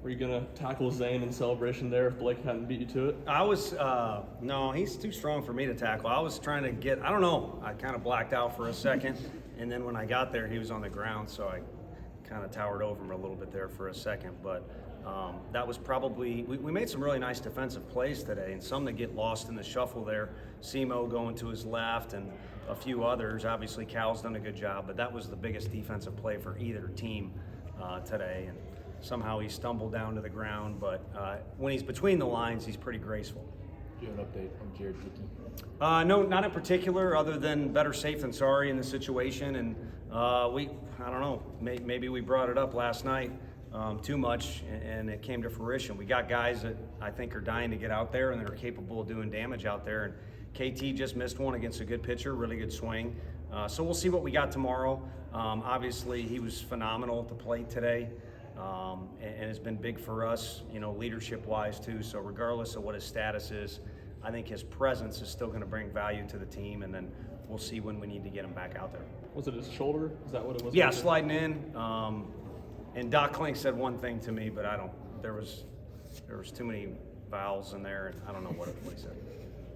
Were you going to tackle Zane in celebration there if Blake hadn't beat you to it? I was, no, he's too strong for me to tackle. I was trying to get, I don't know, I kind of blacked out for a second, and then when I got there, he was on the ground, so I kind of towered over him a little bit there for a second. But that was probably, we made some really nice defensive plays today, and some that get lost in the shuffle there. Simo going to his left, and a few others. Obviously, Cal's done a good job, but that was the biggest defensive play for either team today. And somehow he stumbled down to the ground, but when he's between the lines, he's pretty graceful. Do you have an update on Jared Dickey? No, not in particular, other than better safe than sorry in the situation. And I don't know, maybe we brought it up last night too much, and it came to fruition. We got guys that I think are dying to get out there and that are capable of doing damage out there. And KT just missed one against a good pitcher, really good swing. So we'll see what we got tomorrow. Obviously, he was phenomenal at the plate today. And has been big for us, leadership-wise too. So regardless of what his status is, I think his presence is still going to bring value to the team, and then we'll see when we need to get him back out there. Was it his shoulder? Is that what it was? Yeah, sliding in. And Doc Klink said one thing to me, but I don't. There was too many vowels in there, and I don't know what he said.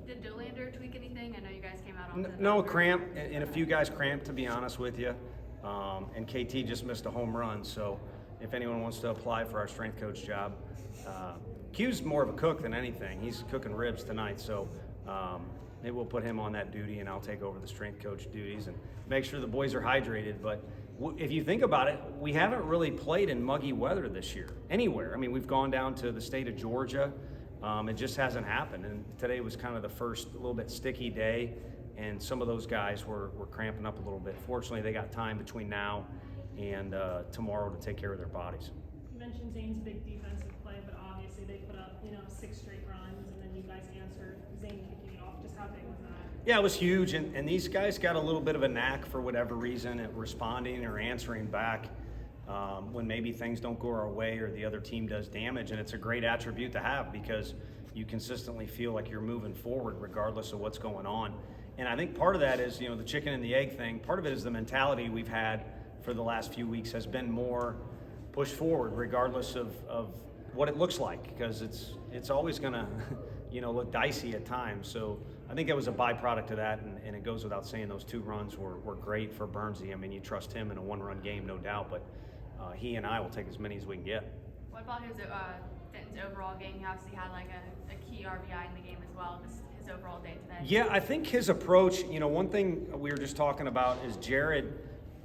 Did Dollander tweak anything? I know you guys came out on No cramp, and a few guys cramped, to be honest with you. And KT just missed a home run, so if anyone wants to apply for our strength coach job, Q's more of a cook than anything. He's cooking ribs tonight, so maybe we'll put him on that duty, and I'll take over the strength coach duties and make sure the boys are hydrated. But if you think about it, we haven't really played in muggy weather this year anywhere. I mean, we've gone down to the state of Georgia. It just hasn't happened, and today was kind of the first little bit sticky day, and some of those guys were cramping up a little bit. Fortunately, they got time between now and tomorrow to take care of their bodies. You mentioned Zane's big defensive play, but obviously they put up 6 straight runs, and then you guys answered Zane kicking it off. Just how big was that? Yeah, it was huge, and these guys got a little bit of a knack for whatever reason at responding or answering back when maybe things don't go our way or the other team does damage, and it's a great attribute to have because you consistently feel like you're moving forward regardless of what's going on. And I think part of that is, the chicken and the egg thing. Part of it is the mentality we've had for the last few weeks has been more push forward regardless of what it looks like, because it's always going to look dicey at times. So I think it was a byproduct of that, and it goes without saying those 2 runs were great for Bernsey. I mean, you trust him in a 1-run game, no doubt, but he and I will take as many as we can get. What about his Denton's overall game? He obviously had like a key RBI in the game as well. Just his overall day today. Yeah, I think his approach, one thing we were just talking about is Jared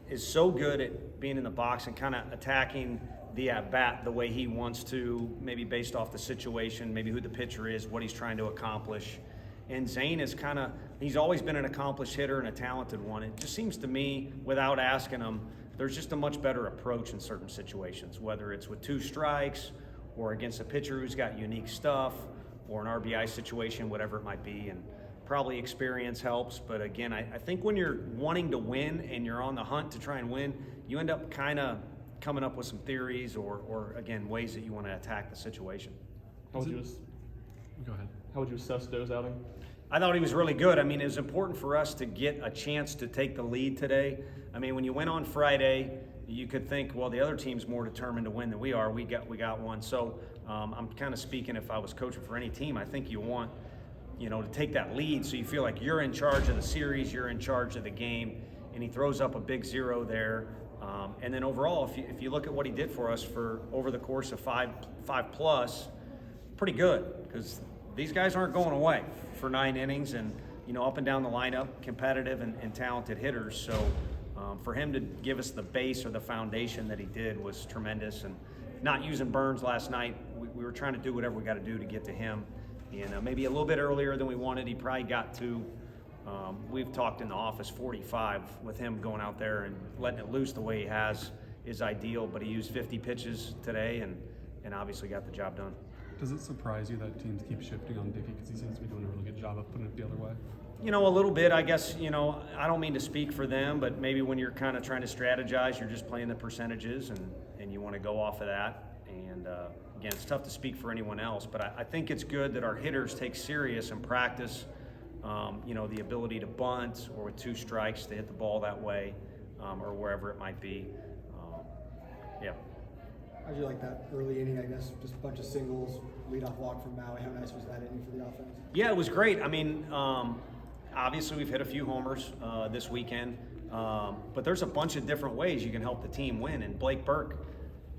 is so good at being in the box and kind of attacking the at-bat the way he wants to, maybe based off the situation, maybe who the pitcher is, what he's trying to accomplish. And Zane is he's always been an accomplished hitter and a talented one. It just seems to me, without asking him, there's just a much better approach in certain situations, whether it's with 2 strikes or against a pitcher who's got unique stuff or an RBI situation, whatever it might be. And probably experience helps, but again, I think when you're wanting to win and you're on the hunt to try and win, you end up kind of coming up with some theories or again, ways that you want to attack the situation. Go ahead. How would you assess Doe's outing? I thought he was really good. I mean, it was important for us to get a chance to take the lead today. I mean, when you went on Friday, you could think, well, the other team's more determined to win than we are. We got one. So I'm kind of speaking, if I was coaching for any team, I think you want to take that lead so you feel like you're in charge of the series, you're in charge of the game, and he throws up a big 0 there. And then overall, if you look at what he did for us for over the course of five plus, pretty good, because these guys aren't going away for 9 innings and, up and down the lineup, competitive and talented hitters. So for him to give us the base or the foundation that he did was tremendous. And not using Burns last night, we were trying to do whatever we got to do to get to him. And maybe a little bit earlier than we wanted. He probably got to, we've talked in the office, 45 with him going out there and letting it loose the way he has is ideal. But he used 50 pitches today and obviously got the job done. Does it surprise you that teams keep shifting on Dickey because he seems to be doing a really good job of putting it the other way? A little bit, I guess. I don't mean to speak for them, but maybe when you're kind of trying to strategize, you're just playing the percentages and you want to go off of that. And again, it's tough to speak for anyone else, but I think it's good that our hitters take serious and practice, the ability to bunt or with 2 strikes to hit the ball that way or wherever it might be. Yeah. How'd you like that early inning, I guess? Just a bunch of singles, leadoff walk from Maui. How nice was that inning for the offense? Yeah, it was great. I mean, obviously we've hit a few homers this weekend, but there's a bunch of different ways you can help the team win. And Blake Burke,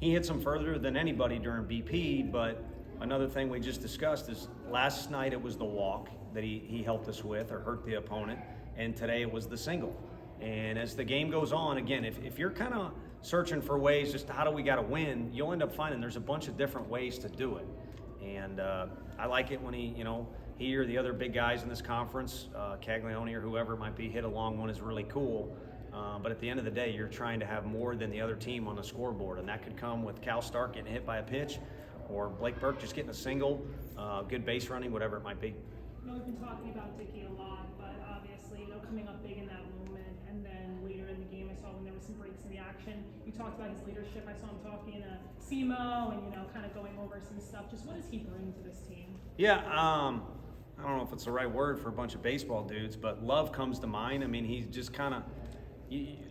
he hits them further than anybody during BP, but another thing we just discussed is last night it was the walk that he helped us with or hurt the opponent, and today it was the single. And as the game goes on, again, if you're kind of searching for ways just how do we got to win, you'll end up finding there's a bunch of different ways to do it. And I like it when he or the other big guys in this conference, Caglione or whoever it might be, hit a long one is really cool. But at the end of the day, you're trying to have more than the other team on the scoreboard, and that could come with Cal Stark getting hit by a pitch, or Blake Burke just getting a single, good base running, whatever it might be. You know, we've been talking about Dickey a lot, but obviously, coming up big in that moment, and then later in the game, I saw when there was some breaks in the action. You talked about his leadership. I saw him talking to SEMO and kind of going over some stuff. Just what does he bring to this team? Yeah, I don't know if it's the right word for a bunch of baseball dudes, but love comes to mind. I mean, he's just kind of.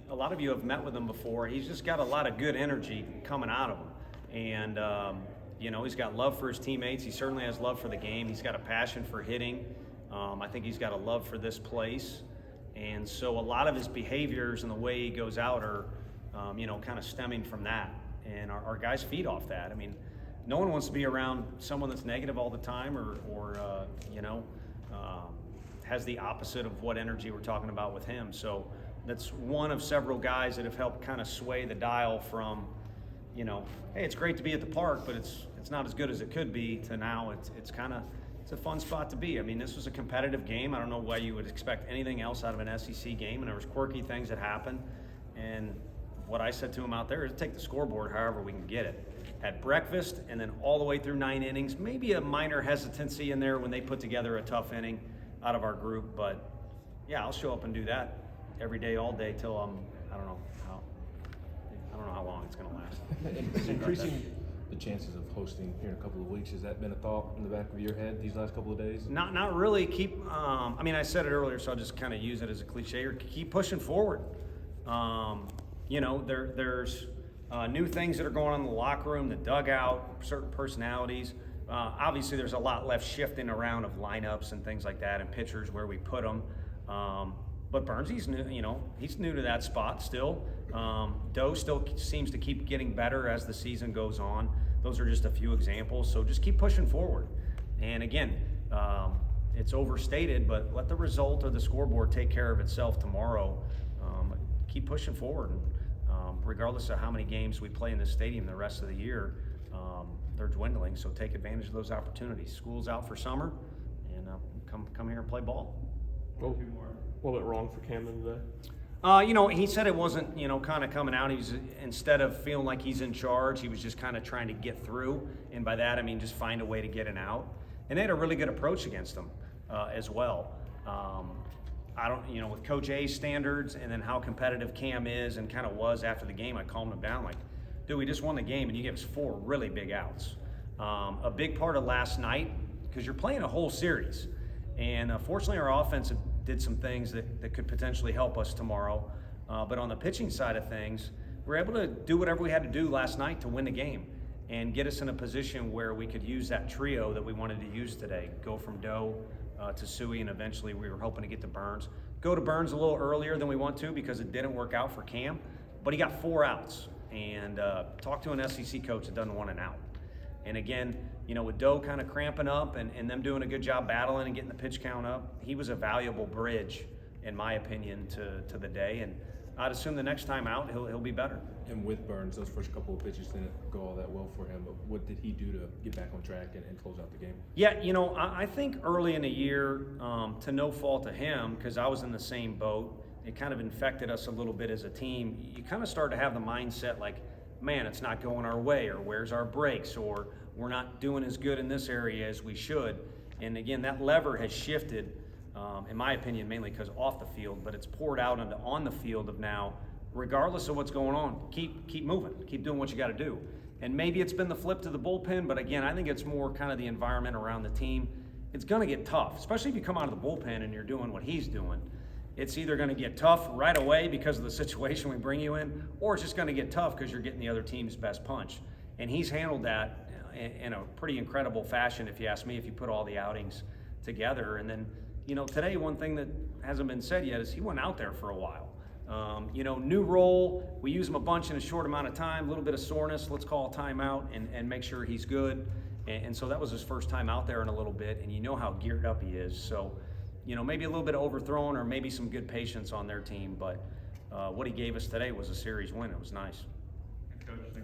A lot of you have met with him before. He's just got a lot of good energy coming out of him, and he's got love for his teammates. He certainly has love for the game. He's got a passion for hitting. I think he's got a love for this place. And so a lot of his behaviors and the way he goes out are, kind of stemming from that. And our guys feed off that. I mean, no one wants to be around someone that's negative all the time or has the opposite of what energy we're talking about with him. So that's one of several guys that have helped kind of sway the dial from, hey, it's great to be at the park, but it's not as good as it could be, to now it's a fun spot to be. I mean, this was a competitive game. I don't know why you would expect anything else out of an SEC game, and there was quirky things that happened. And what I said to him out there is take the scoreboard however we can get it. Had breakfast, and then all the way through 9 innings, maybe a minor hesitancy in there when they put together a tough inning out of our group. But yeah, I'll show up and do that every day, all day, till I don't know how long it's going to last. Is increasing the chances of hosting here in a couple of weeks, has that been a thought in the back of your head these last couple of days? Not really. I said it earlier, so I'll just kind of use it as a cliche, or keep pushing forward. There's new things that are going on in the locker room, the dugout, certain personalities. Obviously, there's a lot left shifting around of lineups and things like that, and pitchers where we put them. But Burns, he's new. He's new to that spot still. Doe still seems to keep getting better as the season goes on. Those are just a few examples. So just keep pushing forward. And again, it's overstated, but let the result or the scoreboard take care of itself tomorrow. Keep pushing forward. Regardless of how many games we play in this stadium the rest of the year, they're dwindling. So take advantage of those opportunities. School's out for summer, and come here and play ball. What went wrong for Camden today? He said it wasn't, kind of coming out. He was, instead of feeling like he's in charge, he was just kind of trying to get through. And by that, I mean just find a way to get an out. And they had a really good approach against him as well. With Coach A's standards and then how competitive Cam is and kind of was after the game, I calmed him down like, dude, we just won the game and you gave us 4 really big outs. A big part of last night, because you're playing a whole series. And fortunately, our offense did some things that could potentially help us tomorrow. But on the pitching side of things, we were able to do whatever we had to do last night to win the game and get us in a position where we could use that trio that we wanted to use today. Go from Doe to Suey, and eventually we were hoping to get to Burns. Go to Burns a little earlier than we want to because it didn't work out for Cam, but he got 4 outs. And talk to an SEC coach that doesn't want an out. And again, with Doe kind of cramping up and them doing a good job battling and getting the pitch count up, he was a valuable bridge, in my opinion, to the day. And I'd assume the next time out, he'll be better. And with Burns, those first couple of pitches didn't go all that well for him, but what did he do to get back on track and close out the game? Yeah, I think early in the year, to no fault of him, because I was in the same boat, it kind of infected us a little bit as a team. You kind of start to have the mindset like, man, it's not going our way, or where's our breaks, or we're not doing as good in this area as we should. And again, that lever has shifted, in my opinion, mainly because off the field, but it's poured out into on the field of now, regardless of what's going on, keep moving, keep doing what you got to do. And maybe it's been the flip to the bullpen, but again, I think it's more kind of the environment around the team. It's going to get tough, especially if you come out of the bullpen and you're doing what he's doing. It's either going to get tough right away because of the situation we bring you in, or it's just going to get tough because you're getting the other team's best punch. And he's handled that in a pretty incredible fashion, if you ask me, if you put all the outings together. And then, today, one thing that hasn't been said yet is he went out there for a while. New role, we use him a bunch in a short amount of time, a little bit of soreness, let's call a timeout and make sure he's good. And so that was his first time out there in a little bit, and you know how geared up he is. So, maybe a little bit of overthrown or maybe some good patience on their team, but what he gave us today was a series win. It was nice. Coach, thanks.